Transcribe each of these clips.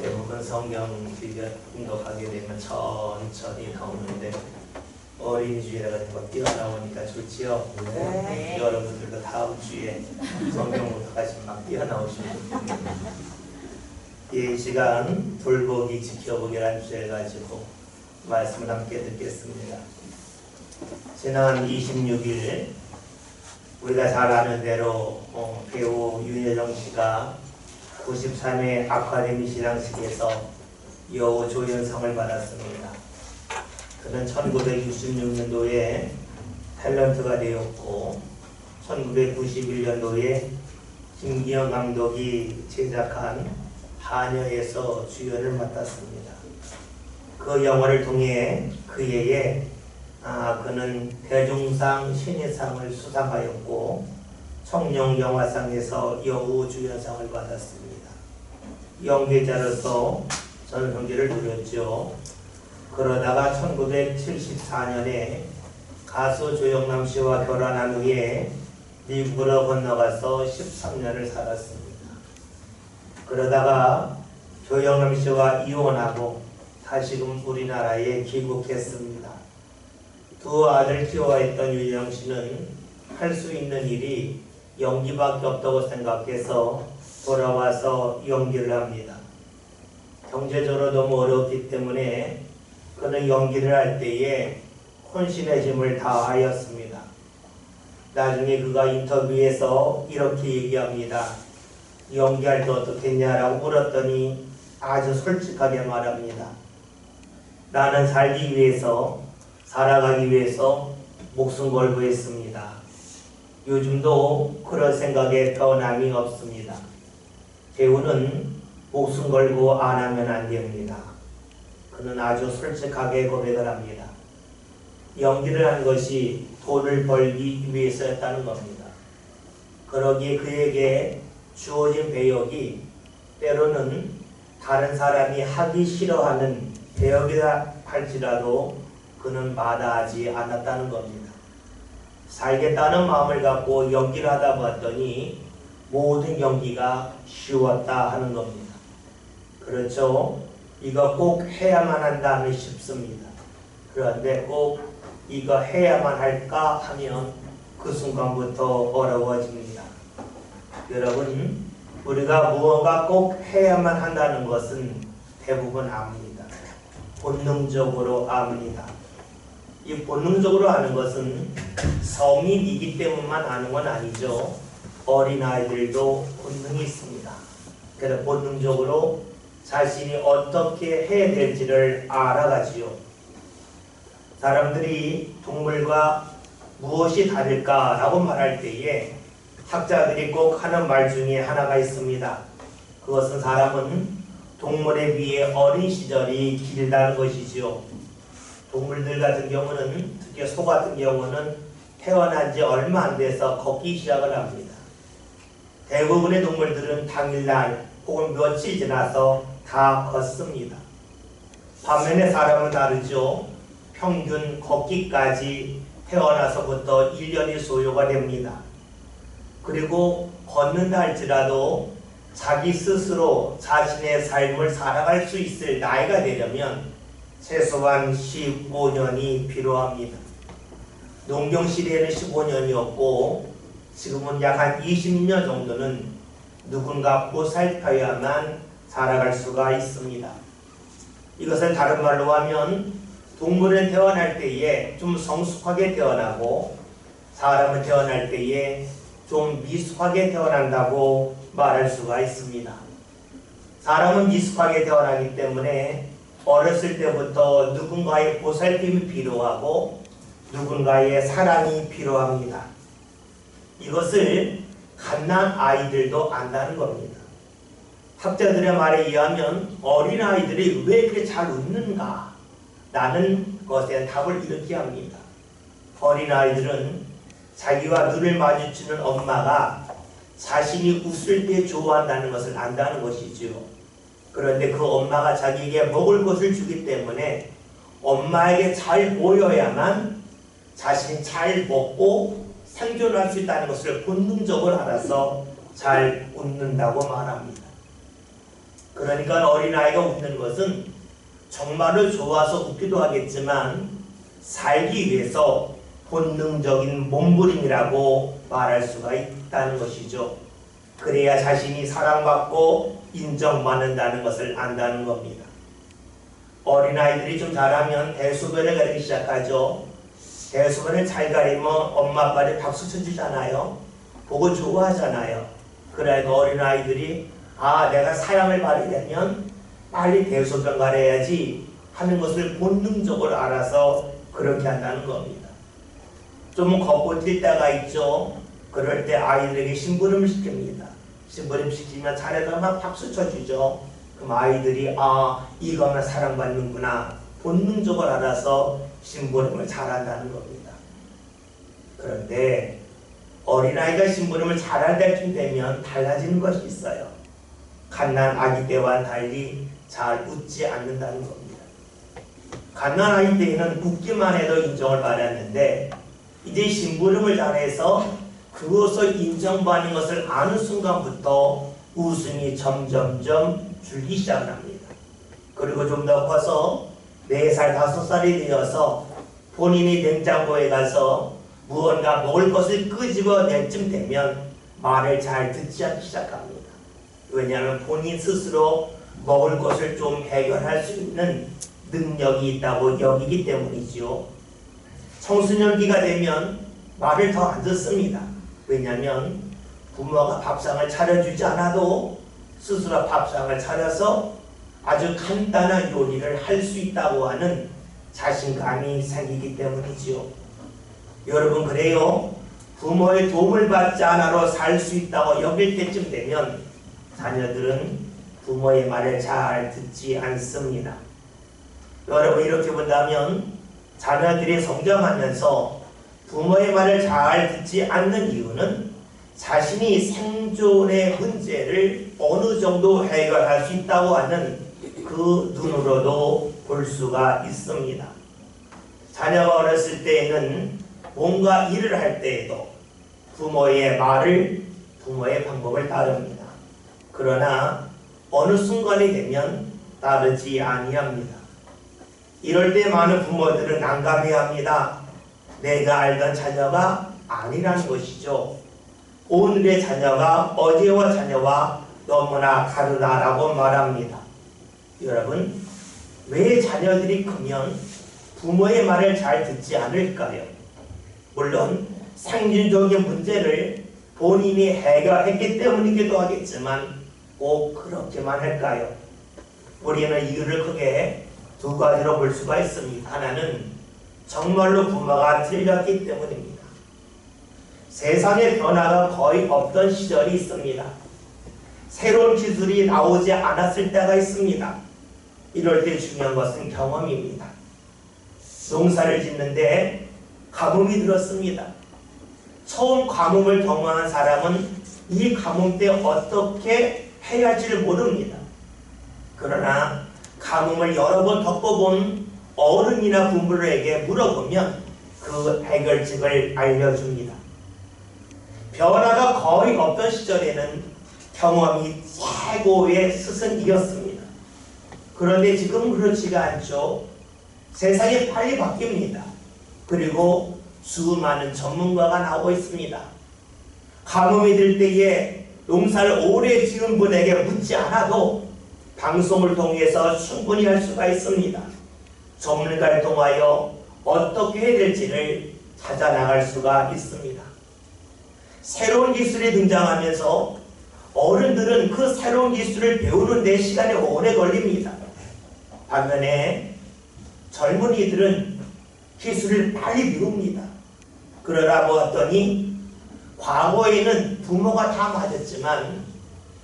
대부분 성경 공독하게 되면 천천히 나오는데 어린이 주일에 뭐 뛰어나오니까 좋지요. 네. 여러분들도 다음 주에 성경 공독하시면 막 뛰어나오시면 이 시간 돌보기 지켜보기라는 주제 가지고 말씀을 함께 듣겠습니다. 지난 26일 우리가 잘 아는 대로 배우 윤여정 씨가 93회 아카데미 시상식에서 여우 조연상을 받았습니다. 그는 1966년도에 탤런트가 되었고 1991년도에 김기영 감독이 제작한 하녀에서 주연을 맡았습니다. 그 영화를 통해 그 해에 그는 대종상 신인상을 수상하였고 청룡영화상에서 여우 주연상을 받았습니다. 연기자로서 전성기를 누렸죠. 그러다가 1974년에 가수 조영남 씨와 결혼한 후에 미국으로 건너가서 13년을 살았습니다. 그러다가 조영남 씨와 이혼하고 다시금 우리나라에 귀국했습니다. 두 아들 키워했던 윤여정 씨는 할 수 있는 일이 연기밖에 없다고 생각해서 돌아와서 연기를 합니다. 경제적으로 너무 어렵기 때문에 그는 연기를 할 때에 혼신의 힘을 다하였습니다. 나중에 그가 인터뷰에서 이렇게 얘기합니다. 연기할 때 어떻겠냐라고 물었더니 아주 솔직하게 말합니다. 나는 살기 위해서 살아가기 위해서 목숨 걸고 했습니다. 요즘도 그런 생각에 변함이 없습니다. 배우는 목숨 걸고 안 하면 안 됩니다. 그는 아주 솔직하게 고백을 합니다. 연기를 한 것이 돈을 벌기 위해서였다는 겁니다. 그러기에 그에게 주어진 배역이 때로는 다른 사람이 하기 싫어하는 배역이라 할지라도 그는 마다하지 않았다는 겁니다. 살겠다는 마음을 갖고 연기를 하다 봤더니 모든 연기가 쉬웠다 하는 겁니다. 그렇죠? 이거 꼭 해야만 한다면 쉽습니다. 그런데 꼭 이거 해야만 할까 하면 그 순간부터 어려워집니다. 여러분, 우리가 무언가 꼭 해야만 한다는 것은 대부분 압니다. 본능적으로 압니다. 이 본능적으로 아는 것은 성인이기 때문만 아는 건 아니죠. 어린아이들도 본능이 있습니다. 그래서 본능적으로 자신이 어떻게 해야 될지를 알아가지요. 사람들이 동물과 무엇이 다를까라고 말할 때에 학자들이 꼭 하는 말 중에 하나가 있습니다. 그것은 사람은 동물에 비해 어린 시절이 길다는 것이지요. 동물들 같은 경우는, 특히 소 같은 경우는 태어난 지 얼마 안 돼서 걷기 시작을 합니다. 대부분의 동물들은 당일날 혹은 며칠 지나서 다 걷습니다. 반면에 사람은 다르죠. 평균 걷기까지 태어나서부터 1년이 소요가 됩니다. 그리고 걷는다 할지라도 자기 스스로 자신의 삶을 살아갈 수 있을 나이가 되려면 최소한 15년이 필요합니다. 농경시대에는 15년이었고 지금은 약 한 20년 정도는 누군가 보살펴야만 살아갈 수가 있습니다. 이것을 다른 말로 하면 동물은 태어날 때에 좀 성숙하게 태어나고 사람은 태어날 때에 좀 미숙하게 태어난다고 말할 수가 있습니다. 사람은 미숙하게 태어나기 때문에 어렸을 때부터 누군가의 보살핌이 필요하고 누군가의 사랑이 필요합니다. 이것을 갓난 아이들도 안다는 겁니다. 학자들의 말에 의하면 어린아이들이 왜 이렇게 잘 웃는가? 라는 것에 답을 이렇게 합니다. 어린아이들은 자기와 눈을 마주치는 엄마가 자신이 웃을 때 좋아한다는 것을 안다는 것이지요. 그런데 그 엄마가 자기에게 먹을 것을 주기 때문에 엄마에게 잘 보여야만 자신이 잘 먹고 생존할 수 있다는 것을 본능적으로 알아서 잘 웃는다고 말합니다. 그러니까 어린아이가 웃는 것은 정말로 좋아서 웃기도 하겠지만 살기 위해서 본능적인 몸부림이라고 말할 수가 있다는 것이죠. 그래야 자신이 사랑받고 인정받는다는 것을 안다는 겁니다. 어린아이들이 좀 자라면 대소변을 가리기 시작하죠. 대소변을 잘 가리면 엄마 아빠를 박수 쳐주잖아요. 보고 좋아하잖아요. 그러니까 어린아이들이 내가 사랑을 받으려면 빨리 대소변 가려야지 하는 것을 본능적으로 알아서 그렇게 한다는 겁니다. 좀 겁버틸 때가 있죠. 그럴 때 아이들에게 심부름을 시킵니다. 심부름 시키면 잘해서 막 박수 쳐주죠. 그럼 아이들이 이거만 사랑받는구나 본능적으로 알아서 심부름을 잘한다는 겁니다. 그런데 어린아이가 심부름을 잘할 때쯤 되면 달라지는 것이 있어요. 갓난 아기 때와는 달리 잘 웃지 않는다는 겁니다. 갓난 아기 때에는 웃기만 해도 인정을 받았는데 이제 심부름을 잘해서 그것을 인정받는 것을 아는 순간부터 웃음이 점점점 줄기 시작을 합니다. 그리고 좀 더 커서 4살, 5살이 되어서 본인이 냉장고에 가서 무언가 먹을 것을 끄집어낼 쯤 되면 말을 잘 듣지 않기 시작합니다. 왜냐하면 본인 스스로 먹을 것을 좀 해결할 수 있는 능력이 있다고 여기기 때문이지요. 청소년기가 되면 말을 더 안 듣습니다. 왜냐하면 부모가 밥상을 차려주지 않아도 스스로 밥상을 차려서 아주 간단한 요리를 할 수 있다고 하는 자신감이 생기기 때문이지요. 여러분 그래요. 부모의 도움을 받지 않아도 살 수 있다고 여길 때쯤 되면 자녀들은 부모의 말을 잘 듣지 않습니다. 여러분 이렇게 본다면 자녀들이 성장하면서 부모의 말을 잘 듣지 않는 이유는 자신이 생존의 문제를 어느 정도 해결할 수 있다고 하는 그 눈으로도 볼 수가 있습니다. 자녀가 어렸을 때에는 뭔가 일을 할 때에도 부모의 말을, 부모의 방법을 따릅니다. 그러나 어느 순간이 되면 따르지 아니합니다. 이럴 때 많은 부모들은 난감해합니다. 내가 알던 자녀가 아니라는 것이죠. 오늘의 자녀가 어제와 자녀와 너무나 다르다라고 말합니다. 여러분, 왜 자녀들이 크면 부모의 말을 잘 듣지 않을까요? 물론 생존적인 문제를 본인이 해결했기 때문이기도 하겠지만 꼭 그렇게만 할까요? 우리는 이유를 크게 2가지로 볼 수가 있습니다. 하나는 정말로 부모가 틀렸기 때문입니다. 세상의 변화가 거의 없던 시절이 있습니다. 새로운 기술이 나오지 않았을 때가 있습니다. 이럴 때 중요한 것은 경험입니다. 농사를 짓는데 가뭄이 들었습니다. 처음 가뭄을 경험한 사람은 이 가뭄 때 어떻게 해야 할지를 모릅니다. 그러나 가뭄을 여러 번 겪어본 어른이나 부모에게 물어보면 그 해결책을 알려줍니다. 변화가 거의 없던 시절에는 경험이 최고의 스승이었습니다. 그런데 지금은 그렇지가 않죠. 세상이 빨리 바뀝니다. 그리고 수많은 전문가가 나오고 있습니다. 가뭄이 들 때에 농사를 오래 지은 분에게 묻지 않아도 방송을 통해서 충분히 할 수가 있습니다. 전문가를 통하여 어떻게 해야 될지를 찾아 나갈 수가 있습니다. 새로운 기술이 등장하면서 어른들은 그 새로운 기술을 배우는 데 시간이 오래 걸립니다. 반면에 젊은이들은 기술을 빨리 배웁니다. 그러다 보았더니 과거에는 부모가 다 맞았지만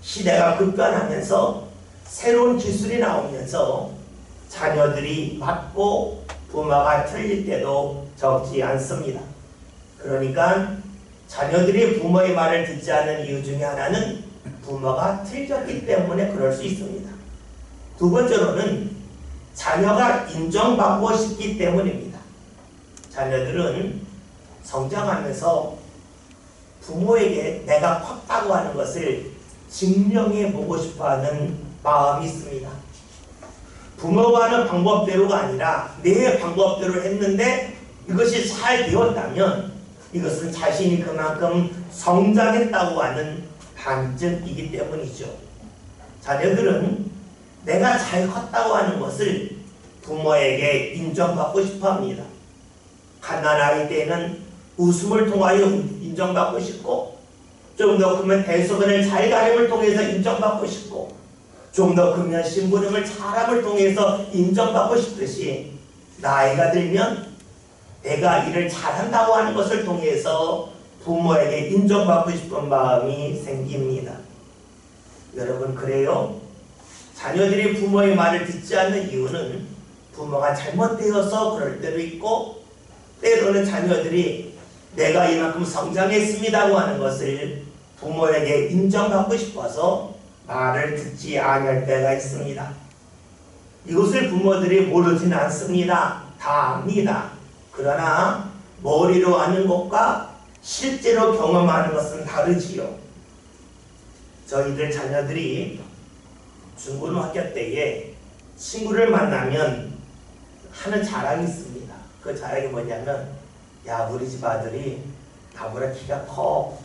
시대가 급변하면서 새로운 기술이 나오면서 자녀들이 맞고 부모가 틀릴 때도 적지 않습니다. 그러니까 자녀들이 부모의 말을 듣지 않는 이유 중에 하나는 부모가 틀렸기 때문에 그럴 수 있습니다. 2번째로는 자녀가 인정받고 싶기 때문입니다. 자녀들은 성장하면서 부모에게 내가 컸다고 하는 것을 증명해 보고 싶어하는 마음이 있습니다. 부모가 하는 방법대로가 아니라 내 방법대로 했는데 이것이 잘 되었다면 이것은 자신이 그만큼 성장했다고 하는 반증이기 때문이죠. 자녀들은 내가 잘 컸다고 하는 것을 부모에게 인정받고 싶어 합니다. 갓난아이 때는 웃음을 통하여 인정받고 싶고, 좀 더 크면 대소변을 잘 가림을 통해서 인정받고 싶고, 좀 더 크면 심부름을 잘함을 통해서 인정받고 싶듯이 나이가 들면 내가 일을 잘한다고 하는 것을 통해서 부모에게 인정받고 싶은 마음이 생깁니다. 여러분, 그래요? 자녀들이 부모의 말을 듣지 않는 이유는 부모가 잘못되어서 그럴 때도 있고, 때로는 자녀들이 내가 이만큼 성장했습니다고 하는 것을 부모에게 인정받고 싶어서 말을 듣지 아니할 때가 있습니다. 이것을 부모들이 모르지는 않습니다. 다 압니다. 그러나 머리로 아는 것과 실제로 경험하는 것은 다르지요. 저희들 자녀들이 중고등학교 때에 친구를 만나면 하는 자랑이 있습니다. 그 자랑이 뭐냐면, 야, 우리 집 아들이 나보다 키가 커.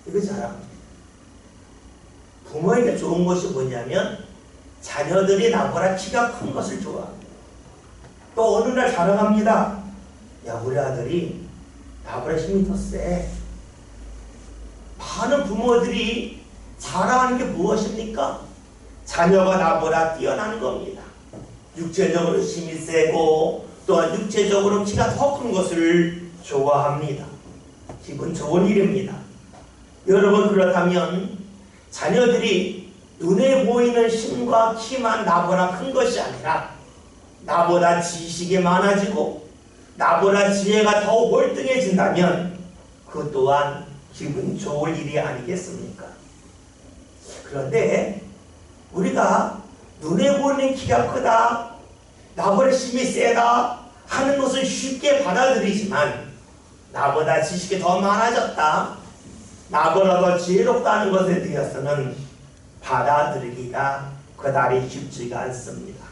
이거 자랑합니다. 부모에게 좋은 것이 뭐냐면 자녀들이 나보다 키가 큰 것을 좋아합니다. 또 어느 날 자랑합니다. 야, 우리 아들이 나보다 힘이 더 세. 많은 부모들이 자랑하는 게 무엇입니까? 자녀가 나보다 뛰어나는 겁니다. 육체적으로 힘이 세고 또한 육체적으로 키가 더 큰 것을 좋아합니다. 기분 좋은 일입니다. 여러분, 그렇다면 자녀들이 눈에 보이는 힘과 키만 나보다 큰 것이 아니라 나보다 지식이 많아지고 나보다 지혜가 더 월등해진다면 그 또한 기분 좋을 일이 아니겠습니까? 그런데 우리가 눈에 보이는 키가 크다, 나보다 힘이 세다 하는 것은 쉽게 받아들이지만 나보다 지식이 더 많아졌다, 나보다 더 지혜롭다 하는 것에 대해서는 받아들이기가 그다리 쉽지가 않습니다.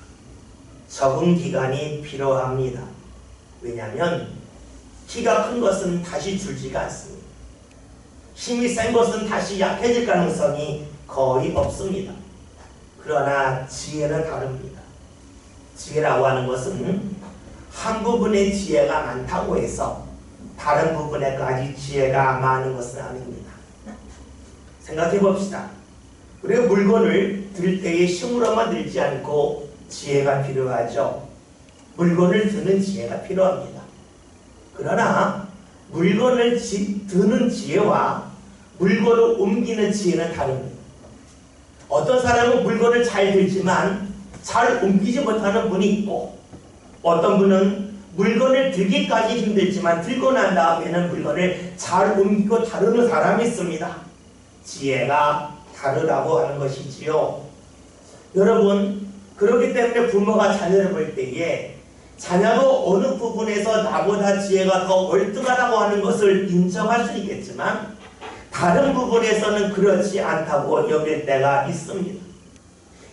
적응 기간이 필요합니다. 왜냐하면 키가 큰 것은 다시 줄지가 않습니다. 힘이 센 것은 다시 약해질 가능성이 거의 없습니다. 그러나 지혜는 다릅니다. 지혜라고 하는 것은 한 부분의 지혜가 많다고 해서 다른 부분에까지 지혜가 많은 것은 아닙니다. 생각해 봅시다. 우리가 물건을 들 때에 힘으로만 들지 않고 지혜가 필요하죠. 물건을 드는 지혜가 필요합니다. 그러나 물건을 드는 지혜와 물건을 옮기는 지혜는 다릅니다. 어떤 사람은 물건을 잘 들지만 잘 옮기지 못하는 분이 있고, 어떤 분은 물건을 들기까지 힘들지만 들고 난 다음에는 물건을 잘 옮기고 다루는 사람이 있습니다. 지혜가 다르다고 하는 것이지요. 여러분, 그렇기 때문에 부모가 자녀를 볼 때에 자녀도 어느 부분에서 나보다 지혜가 더 월등하다고 하는 것을 인정할 수 있겠지만 다른 부분에서는 그렇지 않다고 여길 때가 있습니다.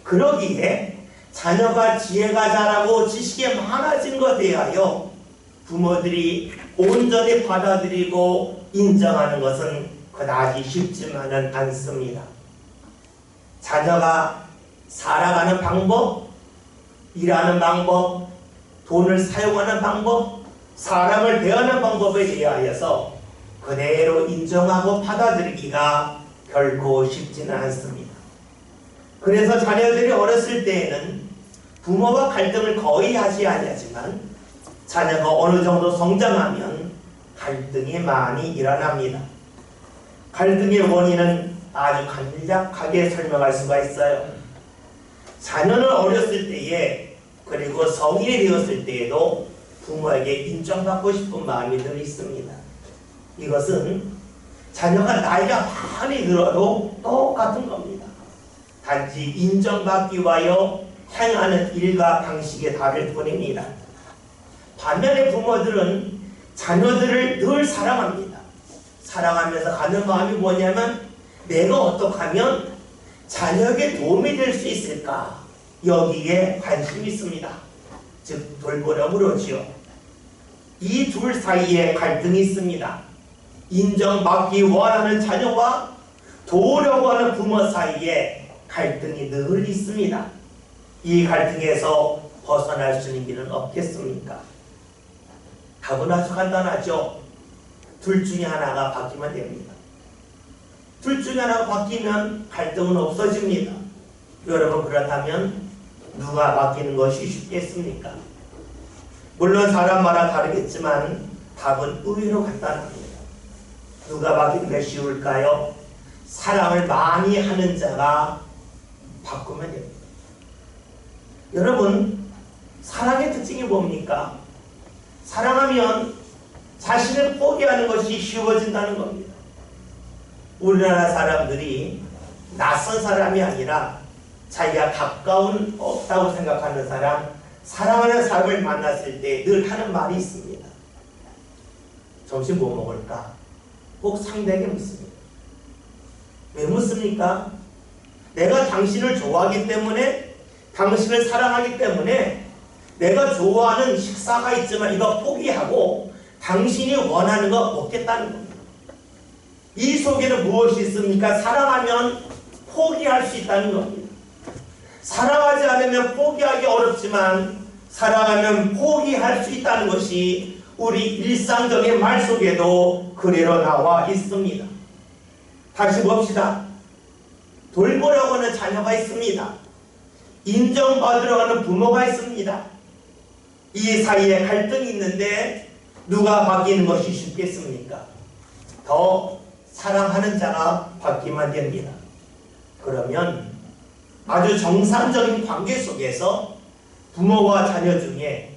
그러기에 자녀가 지혜가 자라고 지식이 많아진 것에 대하여 부모들이 온전히 받아들이고 인정하는 것은 그다지 쉽지만은 않습니다. 자녀가 살아가는 방법, 일하는 방법, 돈을 사용하는 방법, 사람을 대하는 방법에 대하여서 그대로 인정하고 받아들이기가 결코 쉽지는 않습니다. 그래서 자녀들이 어렸을 때에는 부모와 갈등을 거의 하지 아니하지만 자녀가 어느 정도 성장하면 갈등이 많이 일어납니다. 갈등의 원인은 아주 간략하게 설명할 수가 있어요. 자녀는 어렸을 때에 그리고 성인이 되었을 때에도 부모에게 인정받고 싶은 마음이 늘 있습니다. 이것은 자녀가 나이가 많이 들어도 똑같은 겁니다. 단지 인정받기 위하여 행하는 일과 방식이 다를 뿐입니다. 반면에 부모들은 자녀들을 늘 사랑합니다. 사랑하면서 가는 마음이 뭐냐면 내가 어떻게 하면 자녀에게 도움이 될 수 있을까? 여기에 관심이 있습니다. 즉 돌보려고 그러지요. 이 둘 사이에 갈등이 있습니다. 인정받기 원하는 자녀와 도우려고 하는 부모 사이에 갈등이 늘 있습니다. 이 갈등에서 벗어날 수 있는 길은 없겠습니까? 답은 아주 간단하죠. 둘 중에 하나가 바뀌면 됩니다. 둘 중에 하나가 바뀌면 갈등은 없어집니다. 여러분, 그렇다면 누가 바뀌는 것이 쉽겠습니까? 물론 사람마다 다르겠지만 답은 의외로 간단합니다. 누가 바뀌는 게 쉬울까요? 사랑을 많이 하는 자가 바꾸면 됩니다. 여러분, 사랑의 특징이 뭡니까? 사랑하면 자신을 포기하는 것이 쉬워진다는 겁니다. 우리나라 사람들이 낯선 사람이 아니라 자기가 가까운 없다고 생각하는 사람, 사랑하는 사람을 만났을 때 늘 하는 말이 있습니다. 점심 뭐 먹을까? 꼭 상대에게 묻습니다. 왜 묻습니까? 내가 당신을 좋아하기 때문에, 당신을 사랑하기 때문에 내가 좋아하는 식사가 있지만 이거 포기하고 당신이 원하는 거 먹겠다는 겁니다. 이 속에는 무엇이 있습니까? 사랑하면 포기할 수 있다는 겁니다. 사랑하지 않으면 포기하기 어렵지만 사랑하면 포기할 수 있다는 것이 우리 일상적인 말 속에도 그대로 나와 있습니다. 다시 봅시다. 돌보려고 하는 자녀가 있습니다. 인정받으려고 하는 부모가 있습니다. 이 사이에 갈등이 있는데 누가 바뀌는 것이 쉽겠습니까? 더 사랑하는 자가 바뀌면 됩니다. 그러면 아주 정상적인 관계 속에서 부모와 자녀 중에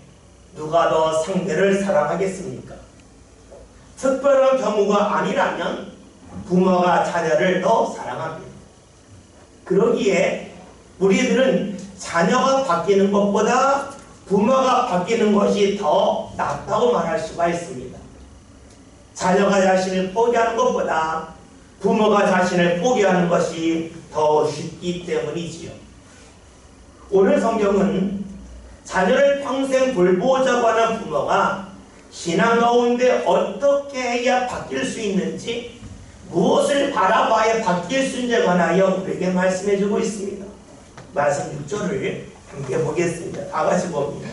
누가 더 상대를 사랑하겠습니까? 특별한 경우가 아니라면 부모가 자녀를 더 사랑합니다. 그러기에 우리들은 자녀가 바뀌는 것보다 부모가 바뀌는 것이 더 낫다고 말할 수가 있습니다. 자녀가 자신을 포기하는 것보다 부모가 자신을 포기하는 것이 더 쉽기 때문이지요. 오늘 성경은 자녀를 평생 돌보자고 하는 부모가 신앙 가운데 어떻게 해야 바뀔 수 있는지, 무엇을 바라봐야 바뀔 수 있는지에 관하여 우리에게 말씀해 주고 있습니다. 말씀 6절을 함께 보겠습니다. 다 같이 봅니다.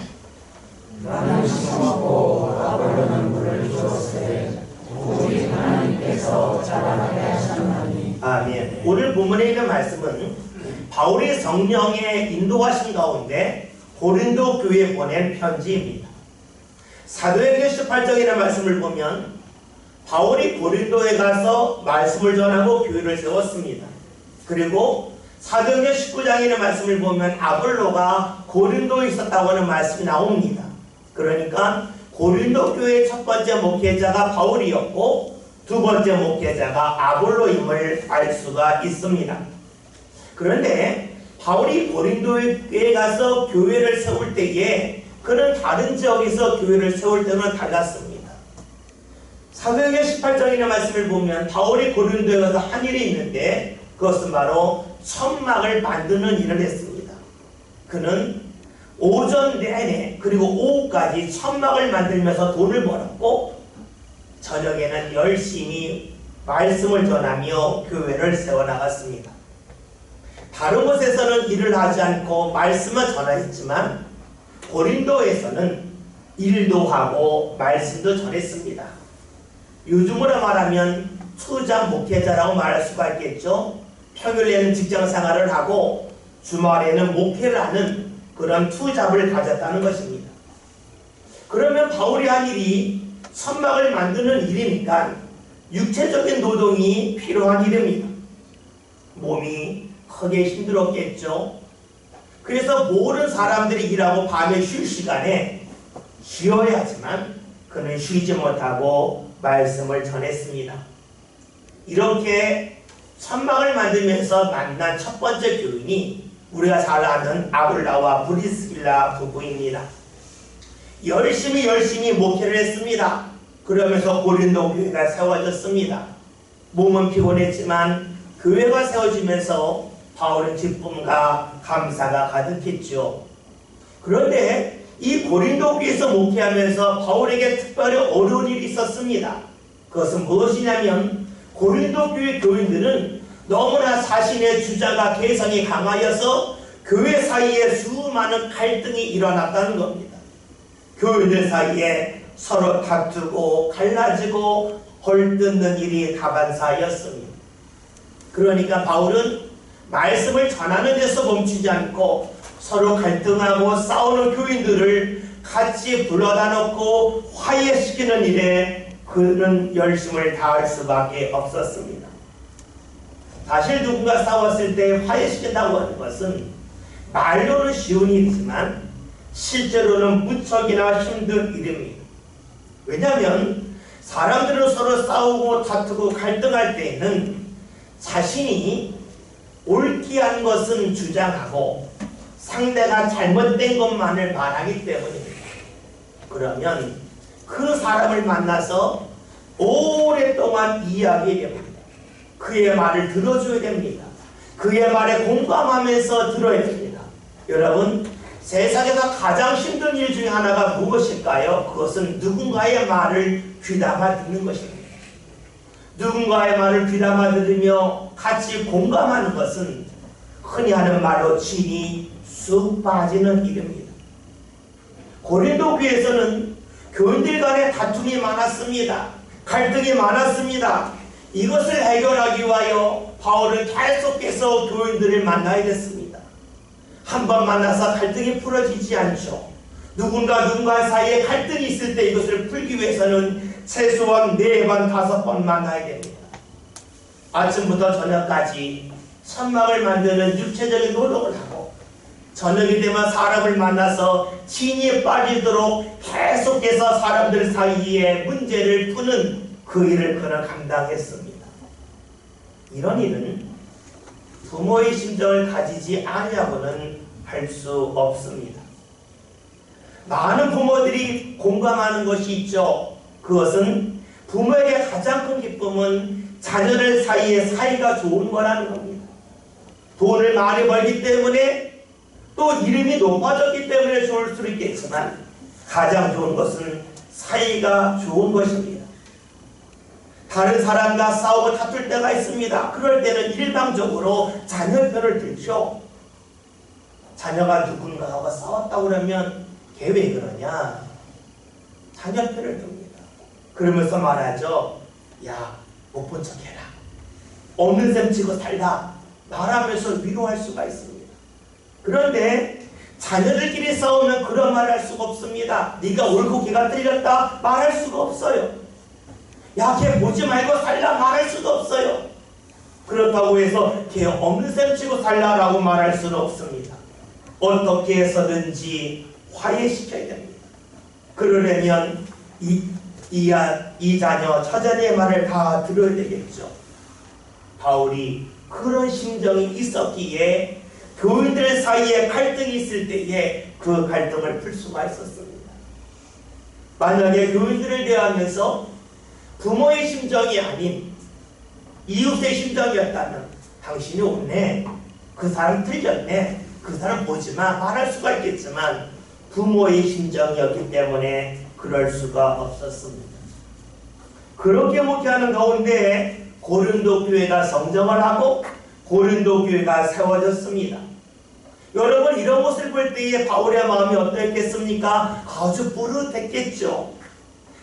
나는 심었고 아볼로는 물을 주었으되 오직 하나님께서 자라나게 하셨나니. 아멘. 오늘 본문에 있는 말씀은 바울이 성령의 인도하신 가운데 고린도 교회에 보낸 편지입니다. 사도행전 18장이라는 말씀을 보면 바울이 고린도에 가서 말씀을 전하고 교회를 세웠습니다. 그리고 사도행전 19장이라는 말씀을 보면 아볼로가 고린도에 있었다고 하는 말씀이 나옵니다. 그러니까 고린도 교회의 첫 번째 목회자가 바울이었고 두 번째 목회자가 아볼로임을 알 수가 있습니다. 그런데 바울이 고린도에 가서 교회를 세울 때에 그는 다른 지역에서 교회를 세울 때는 달랐습니다. 사도행전 18장이라는 말씀을 보면 바울이 고린도에 가서 한 일이 있는데 그것은 바로 천막을 만드는 일을 했습니다. 그는 오전 내내 그리고 오후까지 천막을 만들면서 돈을 벌었고 저녁에는 열심히 말씀을 전하며 교회를 세워나갔습니다. 다른 곳에서는 일을 하지 않고 말씀을 전하였지만 고린도에서는 일도 하고 말씀도 전했습니다. 요즘으로 말하면 투자 목회자라고 말할 수가 있겠죠. 평일에는 직장 생활을 하고 주말에는 목회를 하는 그런 투잡을 가졌다는 것입니다. 그러면 바울이 한 일이 천막을 만드는 일이니까 육체적인 노동이 필요한 일입니다. 몸이 크게 힘들었겠죠. 그래서 모든 사람들이 일하고 밤에 쉴 시간에 쉬어야 하지만 그는 쉬지 못하고 말씀을 전했습니다. 이렇게 천막을 만들면서 만난 첫 번째 교인이 우리가 잘 아는 아굴라와 브리스길라 부부입니다. 열심히 목회를 했습니다. 그러면서 고린도 교회가 세워졌습니다. 몸은 피곤했지만 교회가 세워지면서 바울은 기쁨과 감사가 가득했죠. 그런데 이 고린도 교회에서 목회하면서 바울에게 특별히 어려운 일이 있었습니다. 그것은 무엇이냐면 고린도 교회 교인들은 너무나 자신의 주장과 개성이 강하여서 교회 사이에 수많은 갈등이 일어났다는 겁니다. 교인들 사이에 서로 다투고 갈라지고 헐뜯는 일이 다반사였습니다. 그러니까 바울은 말씀을 전하는 데서 멈추지 않고 서로 갈등하고 싸우는 교인들을 같이 불러다 놓고 화해시키는 일에 그는 열심을 다할 수밖에 없었습니다. 사실 누군가 싸웠을 때 화해시킨다고 하는 것은 말로는 쉬운 일이지만 실제로는 무척이나 힘든 일입니다. 왜냐하면 사람들은 서로 싸우고 다투고 갈등할 때에는 자신이 옳게 한 것은 주장하고 상대가 잘못된 것만을 말하기 때문입니다. 그러면 그 사람을 만나서 오랫동안 이야기해야 됩니다. 그의 말을 들어줘야 됩니다. 그의 말에 공감하면서 들어야 됩니다. 여러분, 세상에서 가장 힘든 일 중에 하나가 무엇일까요? 그것은 누군가의 말을 귀담아 듣는 것입니다. 누군가의 말을 귀담아 들으며 같이 공감하는 것은 흔히 하는 말로 진이 쑥 빠지는 일입니다. 고린도 교회에서는 교인들 간에 다툼이 많았습니다. 갈등이 많았습니다. 이것을 해결하기 위하여 바울은 계속해서 교인들을 만나야 됐습니다. 한 번 만나서 갈등이 풀어지지 않죠. 누군가 사이에 갈등이 있을 때 이것을 풀기 위해서는 최소한 4번, 5번 만나야 됩니다. 아침부터 저녁까지 천막을 만드는 육체적인 노력을 하고 저녁이 되면 사람을 만나서 진이 빠지도록 계속해서 사람들 사이에 문제를 푸는 그 일을 그는 감당했습니다. 이런 일은 부모의 심정을 가지지 않으려고는 할 수 없습니다. 많은 부모들이 공감하는 것이 있죠. 그것은 부모에게 가장 큰 기쁨은 자녀들 사이에 사이가 좋은 거라는 겁니다. 돈을 많이 벌기 때문에 또 이름이 높아졌기 때문에 좋을 수도 있겠지만 가장 좋은 것은 사이가 좋은 것입니다. 다른 사람과 싸우고 다툴 때가 있습니다. 그럴 때는 일방적으로 자녀 편을 들죠. 자녀가 누군가하고 싸웠다고 그러면 걔 왜 그러냐? 자녀 편을 듭니다. 그러면서 말하죠. 야, 못 본 척 해라. 없는 셈 치고 살라. 말하면서 위로할 수가 있습니다. 그런데 자녀들끼리 싸우면 그런 말을 할 수가 없습니다. 네가 옳고 걔가 틀렸다 말할 수가 없어요. 야, 걔 보지 말고 살라 말할 수도 없어요. 그렇다고 해서 걔 없는 셈 치고 살라라고 말할 수는 없습니다. 어떻게 해서든지 화해시켜야 됩니다. 그러려면 이 자녀 처자의 말을 다 들어야 되겠죠. 바울이 그런 심정이 있었기에 교인들 사이에 갈등이 있을 때에 그 갈등을 풀 수가 있었습니다. 만약에 교인들을 대하면서 부모의 심정이 아닌 이웃의 심정이었다면 당신이 옳네, 그 사람 틀렸네, 그 사람 보지마 말할 수가 있겠지만 부모의 심정이었기 때문에 그럴 수가 없었습니다. 그렇게 목회하는 가운데 고린도 교회가 성장을 하고 고린도 교회가 세워졌습니다. 여러분, 이런 것을 볼 때에 바울의 마음이 어떻겠습니까? 아주 뿌듯했겠죠.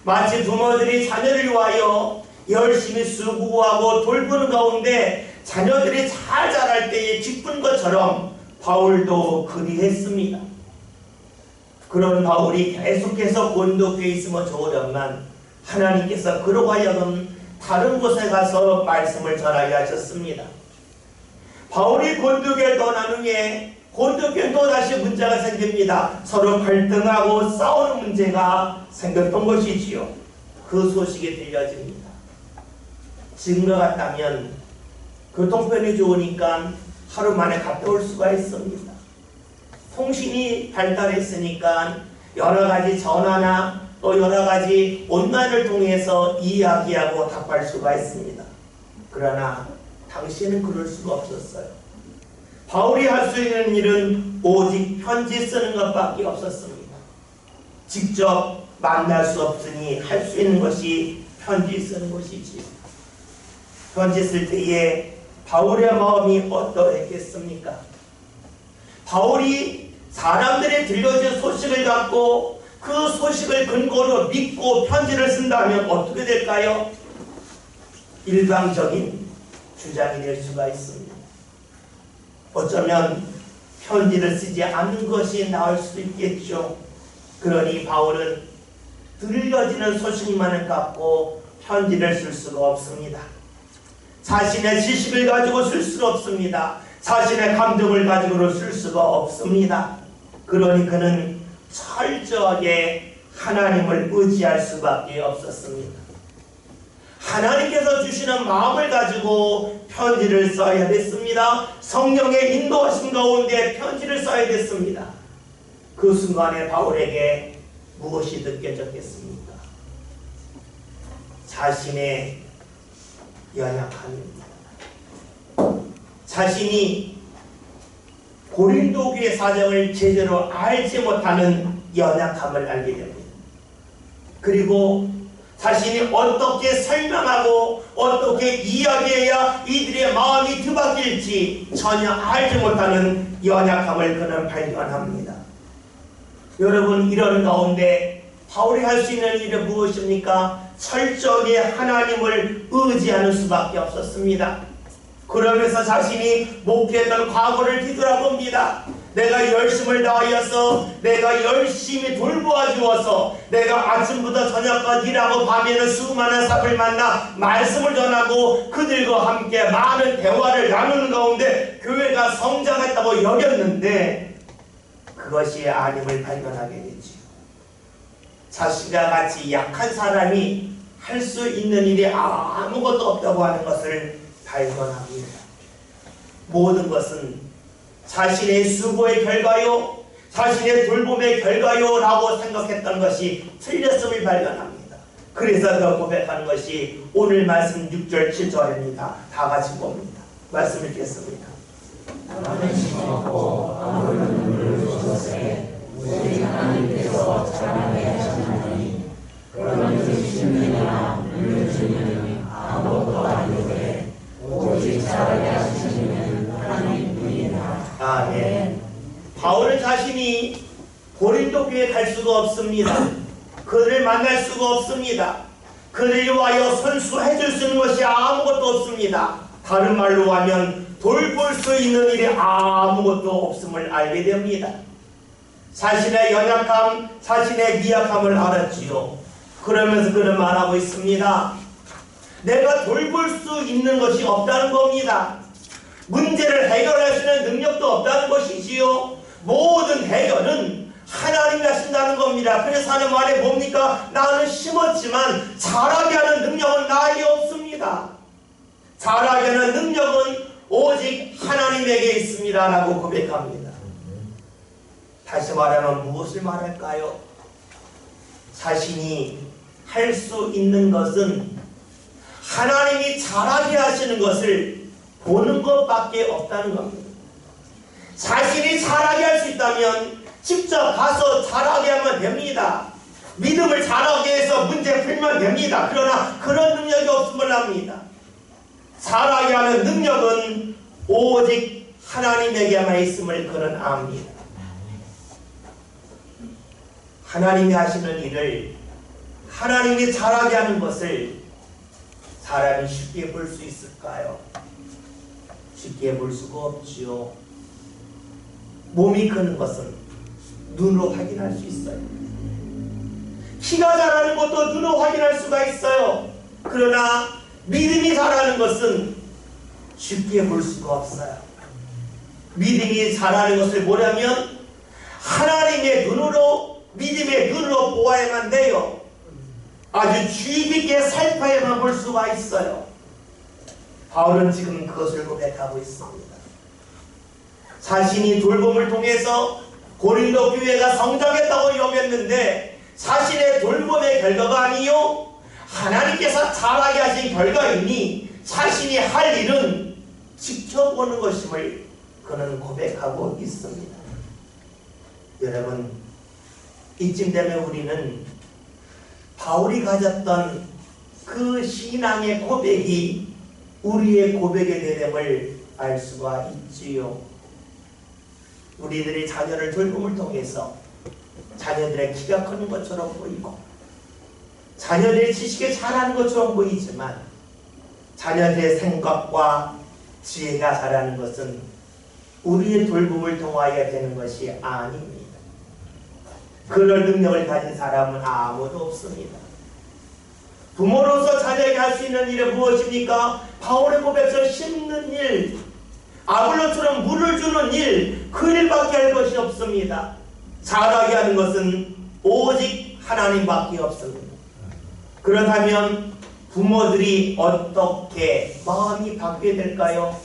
마치 부모들이 자녀를 위하여 열심히 수고하고 돌보는 가운데 자녀들이 잘 자랄 때에 기쁜 것처럼 바울도 그리했습니다. 그런 바울이 계속해서 고린도 교회에 있으면 좋으련만 하나님께서 그로 하여금 다른 곳에 가서 말씀을 전하게 하셨습니다. 바울이 고린도교회를 떠난 후에 고린도교회는 또다시 문제가 생깁니다. 서로 갈등하고 싸우는 문제가 생겼던 것이지요. 그 소식이 들려집니다. 지금과 같다면 교통편이 좋으니까 하루 만에 갔다 올 수가 있습니다. 통신이 발달했으니까 여러 가지 전화나 또 여러 가지 온라인을 통해서 이야기하고 답할 수가 있습니다. 그러나 당시에는 그럴 수가 없었어요. 바울이 할 수 있는 일은 오직 편지 쓰는 것밖에 없었습니다. 직접 만날 수 없으니 할 수 있는 것이 편지 쓰는 것이지요. 편지 쓸 때에 바울의 마음이 어떠했겠습니까? 바울이 사람들이 들려준 소식을 갖고 그 소식을 근거로 믿고 편지를 쓴다면 어떻게 될까요? 일방적인 주장이 될 수가 있습니다. 어쩌면 편지를 쓰지 않는 것이 나을 수도 있겠죠. 그러니 바울은 들려지는 소식만을 갖고 편지를 쓸 수가 없습니다. 자신의 지식을 가지고 쓸 수가 없습니다. 자신의 감정을 가지고 쓸 수가 없습니다. 그러니 그는 철저하게 하나님을 의지할 수밖에 없었습니다. 하나님께서 주시는 마음을 가지고 편지를 써야 됐습니다. 성령의 인도하심 가운데 편지를 써야 됐습니다. 그 순간에 바울에게 무엇이 느껴졌겠습니까? 자신의 연약함입니다. 자신이 고린도 교회 사정을 제대로 알지 못하는 연약함을 알게 됩니다. 그리고 자신이 어떻게 설명하고 어떻게 이야기해야 이들의 마음이 뒤바뀔지 전혀 알지 못하는 연약함을 그는 발견합니다. 여러분, 이런 가운데 바울이 할 수 있는 일은 무엇입니까? 철저하게 하나님을 의지하는 수밖에 없었습니다. 그러면서 자신이 목회했던 과거를 뒤돌아봅니다. 내가 열심을 다하여서 내가 열심히 돌보아 주어서 내가 아침부터 저녁까지 일하고 밤에는 수많은 사람을 만나 말씀을 전하고 그들과 함께 많은 대화를 나누는 가운데 교회가 성장했다고 여겼는데 그것이 아님을 발견하게 되지요. 자신과 같이 약한 사람이 할 수 있는 일이 아무것도 없다고 하는 것을 발견합니다. 모든 것은 자신의 수고의 결과요, 자신의 돌봄의 결과요 라고 생각했던 것이 틀렸음을 발견합니다. 그래서 더 고백하는 것이 오늘 말씀 6절 7절입니다. 다 같이 봅니다. 말씀 읽겠습니다. 나는 심었고 아무런 눈물을 주었으되 오직 하나님께서 자라나게 하셨나니 그런 그 심리나 눈을 주는 아무것도 아니오되 오직 자라게 하시는 하나님뿐이라. 아멘. 바울은 자신이 고린도 교회에 갈 수가 없습니다. 그들을 만날 수가 없습니다. 그들을 위하여 선수해 줄 수 있는 것이 아무것도 없습니다. 다른 말로 하면 돌볼 수 있는 일이 아무것도 없음을 알게 됩니다. 자신의 연약함, 자신의 미약함을 알았지요. 그러면서 그는 말하고 있습니다. 내가 돌볼 수 있는 것이 없다는 겁니다. 문제를 해결할 수 있는 능력도 없다는 것이지요. 모든 해결은 하나님이 하신다는 겁니다. 그래서 하는 말에 뭡니까? 나는 심었지만 자라게 하는 능력은 나에게 없습니다. 자라게 하는 능력은 오직 하나님에게 있습니다 라고 고백합니다. 다시 말하면 무엇을 말할까요? 자신이 할 수 있는 것은 하나님이 자라게 하시는 것을 보는 것밖에 없다는 겁니다. 자신이 자라게 할 수 있다면 직접 가서 자라게 하면 됩니다. 믿음을 자라게 해서 문제 풀면 됩니다. 그러나 그런 능력이 없음을 압니다. 자라게 하는 능력은 오직 하나님에게만 있음을 그는 압니다. 하나님이 하시는 일을, 하나님이 자라게 하는 것을 사람이 쉽게 볼 수 있을까요? 쉽게 볼 수가 없지요. 몸이 크는 것은 눈으로 확인할 수 있어요. 키가 자라는 것도 눈으로 확인할 수가 있어요. 그러나 믿음이 자라는 것은 쉽게 볼 수가 없어요. 믿음이 자라는 것을 보려면 하나님의 눈으로, 믿음의 눈으로 보아야만 돼요. 아주 주의 깊게 살펴야만 볼 수가 있어요. 바울은 지금 그것을 고백하고 있습니다. 자신이 돌봄을 통해서 고린도 교회가 성장했다고 여겼는데 자신의 돌봄의 결과가 아니요, 하나님께서 자라게 하신 결과이니 자신이 할 일은 지켜보는 것임을 그는 고백하고 있습니다. 여러분, 이쯤 되면 우리는 바울이 가졌던 그 신앙의 고백이 우리의 고백이 되됨을 알 수가 있지요. 우리들이 자녀를 돌봄을 통해서 자녀들의 키가 크는 것처럼 보이고 자녀들의 지식에 잘하는 것처럼 보이지만 자녀들의 생각과 지혜가 자라는 것은 우리의 돌봄을 통하여 되는 것이 아닙니다. 그럴 능력을 가진 사람은 아무도 없습니다. 부모로서 자녀에게 할 수 있는 일은 무엇입니까? 바울의 고백처럼 심는 일, 아볼로처럼 물을 주는 일, 그 일밖에 할 것이 없습니다. 자라게 하는 것은 오직 하나님밖에 없습니다. 그렇다면 부모들이 어떻게 마음이 바뀌게 될까요?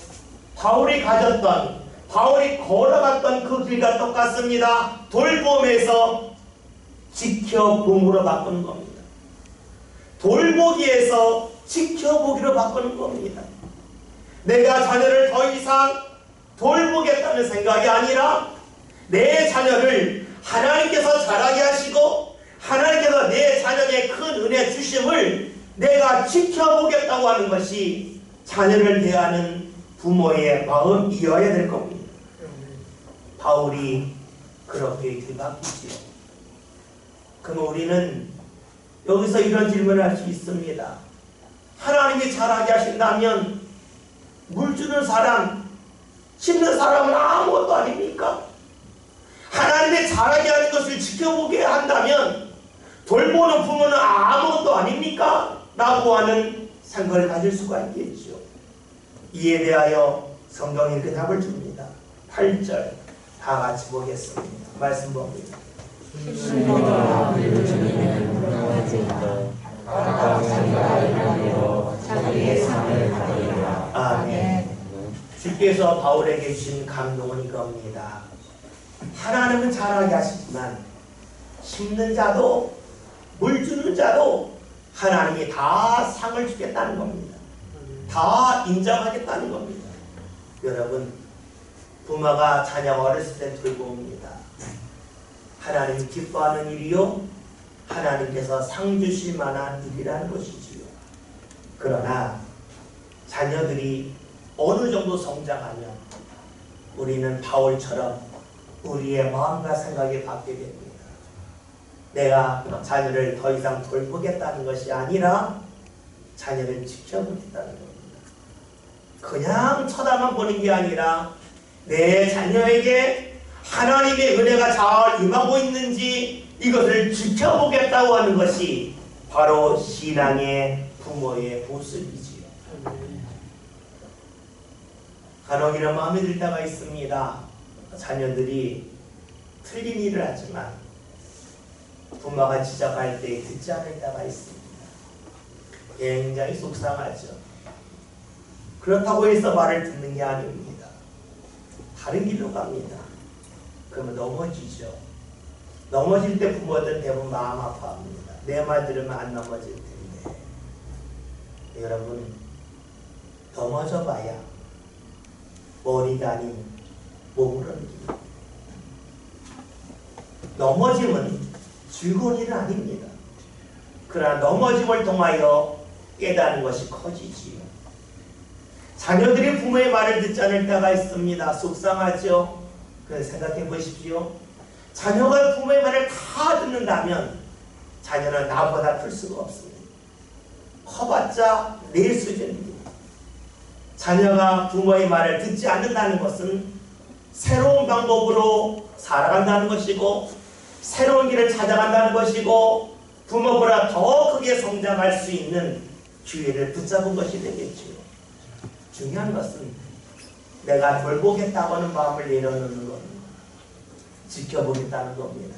바울이 가졌던, 바울이 걸어갔던 그 길과 똑같습니다. 돌봄에서 지켜봄으로 바꾸는 겁니다. 돌보기에서 지켜보기로 바꾸는 겁니다. 내가 자녀를 더 이상 돌보겠다는 생각이 아니라 내 자녀를 하나님께서 자라게 하시고 하나님께서 내 자녀에게 큰 은혜 주심을 내가 지켜보겠다고 하는 것이 자녀를 대하는 부모의 마음이어야 될 겁니다. 바울이 그렇게 뒤바뀌지요. 그럼 우리는 여기서 이런 질문을 할 수 있습니다. 하나님이 자라게 하신다면 물 주는 사람, 심는 사람은 아무것도 아닙니까? 하나님의 자라게 하는 것을 지켜보게 한다면 돌보는 부모는 아무것도 아닙니까? 라고 하는 생각을 가질 수가 있겠죠. 이에 대하여 성경이 이렇게 답을 줍니다. 8절 다 같이 보겠습니다. 말씀 봅니다. 신부가 물 주는 분명하지만 각각 자기가 알는 대로 자기의 상을 받으리라. 아멘. 주께서 바울에게 주신 감동은 이겁니다. 하나님은 자라게 하시지만 심는 자도 물 주는 자도 하나님이 다 상을 주겠다는 겁니다. 다 인정하겠다는 겁니다. 여러분, 부모가 자녀가 어렸을 때 돌봅니다. 하나님이 기뻐하는 일이요, 하나님께서 상 주실 만한 일이라는 것이지요. 그러나 자녀들이 어느 정도 성장하면 우리는 바울처럼 우리의 마음과 생각이 바뀌게 됩니다. 내가 자녀를 더 이상 돌보겠다는 것이 아니라 자녀를 지켜보겠다는 겁니다. 그냥 쳐다만 보는 게 아니라 내 자녀에게 하나님의 은혜가 잘 임하고 있는지 이것을 지켜보겠다고 하는 것이 바로 신앙의 부모의 모습이지요. 간혹 이런 마음이 들 때가 있습니다. 자녀들이 틀린 일을 하지만 부모가 지적할 때 듣지 않을 때가 있습니다. 굉장히 속상하죠. 그렇다고 해서 말을 듣는 게 아닙니다. 다른 길로 갑니다. 그러면 넘어지죠. 넘어질 때 부모들은 대부분 마음 아파합니다. 내 말 들으면 안 넘어질 텐데. 여러분, 넘어져 봐야 머리가 아닌 몸으로는 깁니다. 넘어짐은 즐거운 일은 아닙니다. 그러나 넘어짐을 통하여 깨닫는 것이 커지지요. 자녀들이 부모의 말을 듣지 않을 때가 있습니다. 속상하죠. 그래서 생각해 보십시오. 자녀가 부모의 말을 다 듣는다면 자녀는 나보다 클 수가 없습니다. 커봤자 내 수준입니다. 자녀가 부모의 말을 듣지 않는다는 것은 새로운 방법으로 살아간다는 것이고 새로운 길을 찾아간다는 것이고 부모보다 더 크게 성장할 수 있는 기회를 붙잡은 것이 되겠지요. 중요한 것은 내가 돌보겠다고 하는 마음을 내려놓는 겁니다. 지켜보겠다는 겁니다.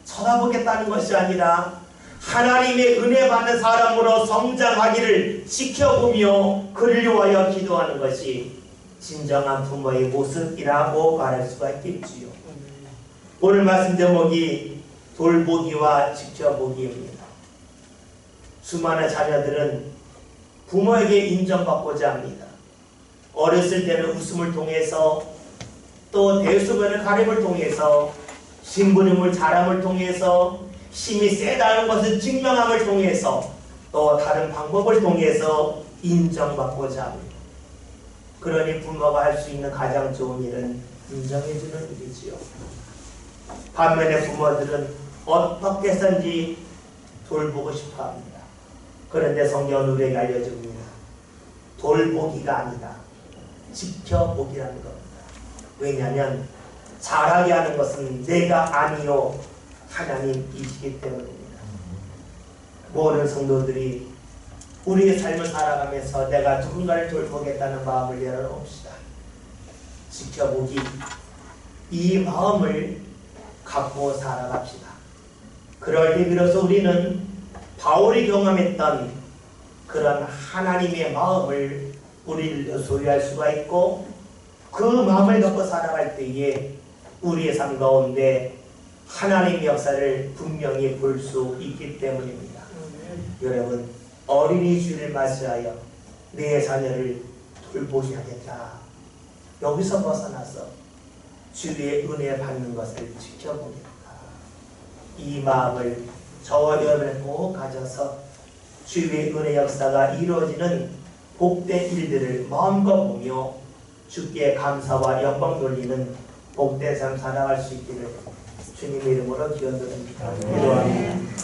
쳐다보겠다는 것이 아니라 하나님의 은혜 받는 사람으로 성장하기를 지켜보며 그를 위하여 기도하는 것이 진정한 부모의 모습이라고 말할 수가 있겠지요. 오늘 말씀 제목이 돌보기와 지켜보기입니다. 수많은 자녀들은 부모에게 인정받고자 합니다. 어렸을 때는 웃음을 통해서 또 대수변의 가림을 통해서 신부님을 잘함을 통해서 힘이 세다는 것을 증명함을 통해서 또 다른 방법을 통해서 인정받고자 합니다. 그러니 부모가 할 수 있는 가장 좋은 일은 인정해주는 일이지요. 반면에 부모들은 어떻게 해서든지 돌보고 싶어 합니다. 그런데 성경은 우리에게 알려줍니다. 돌보기가 아니다. 지켜보기라는 겁니다. 왜냐하면 잘하게 하는 것은 내가 아니요 하나님이시기 때문입니다. 모든 성도들이 우리의 삶을 살아가면서 내가 누군가를 돌보겠다는 마음을 내려놓읍시다. 지켜보기, 이 마음을 갖고 살아갑시다. 그럴 때 비로소 우리는 바울이 경험했던 그런 하나님의 마음을 우리를 소유할 수가 있고, 그 마음을 갖고 살아갈 때에 우리의 삶 가운데 하나님의 역사를 분명히 볼 수 있기 때문입니다. 여러분, 어린이 주일을 맞이하여 내 자녀를 돌보셔야겠다. 여기서 벗어나서 주의 은혜 받는 것을 지켜보겠다. 이 마음을 저와 여러분은 꼭 가져서 주의 은혜 역사가 이루어지는 복된 일들을 마음껏 보며 주께 감사와 영광 돌리는 복된 삶 살아갈 수 있기를 주님의 이름으로 기원드립니다. 기도합니다.